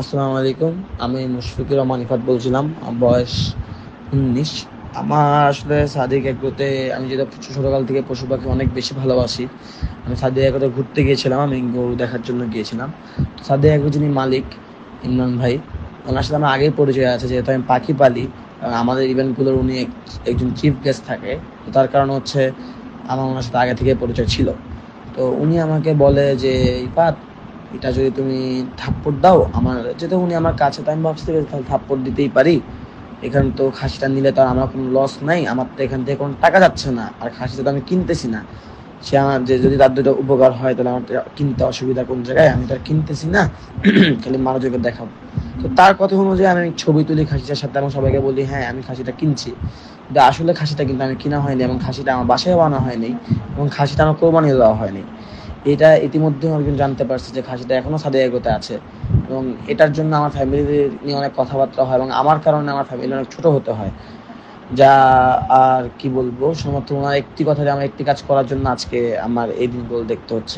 আসসালামু আলাইকুম। আমি মুশফিকুর রহমান ইফাত বলছিলাম। আমার বয়স ১৯। আমার আসলে সাদিক এগ্রোতে আমি যেটা ছোটকাল থেকে পশু পাখি অনেক বেশি ভালোবাসি। আমি সাদিক এগ্রোতে ঘুরতে গিয়েছিলাম। আমি গরু দেখার জন্য গিয়েছিলাম। সাদিক এগ্রো যিনি মালিক, ইমরান ভাই, ওনার সাথে আমার আগেই পরিচয় আছে। যেহেতু আমি পাখি পালি, আমাদের ইভেন্টগুলোর উনি একজন চিফ গেস্ট থাকে। তো তার কারণ হচ্ছে আমার ওনার সাথে আগে থেকে পরিচয় ছিল। তো উনি আমাকে বলে যে, ইফাত, এটা যদি তুমি থাপ্পড় দাও আমার, যেহেতু উনি আমার কাছে, তো আমি ভাবছি যে তাহলে থাপ্পড় দিতেই পারি। এখানে তো খাসিটা নিলে তো আর আমার কোনো লস নাই, আমার তো এখান থেকে কোনো টাকা যাচ্ছে না, আর খাসিটা তো আমি কিনতেছি না। সে আমার যে যদি তার দুটো উপকার হয় তাহলে আমার তো কিনতে অসুবিধা কোন জায়গায়, আমি তো আর কিনতেছি না। খালি মানুষকে দেখাবো। তো তার কথা অনুযায়ী আমি ছবি তুলি খাসিটার সাথে এবং সবাইকে বলি হ্যাঁ আমি খাসিটা কিনছি। কিন্তু আসলে খাসিটা কিন্তু আমি কিনা হয়নি, এবং খাসিটা আমার বাসায় বানানো হয়নি, এবং খাসিটা আমার কোরবানি দেওয়া হয়নি। এটা ইতিমধ্যে একজন জানতে পারছে যে খাসিটা এখনো সাদে এগোতে আছে, এবং এটার জন্য আমার ফ্যামিলি নিয়ে অনেক কথাবার্তা হয়, এবং আমার কারণে আমার ফ্যামিলি অনেক ছোট হতে হয়। যা আর কি বলবো, শুধুমাত্র ওনার একটি কথা যে আমার একটি কাজ করার জন্য আজকে আমার এই দিনগুলো দেখতে হচ্ছে।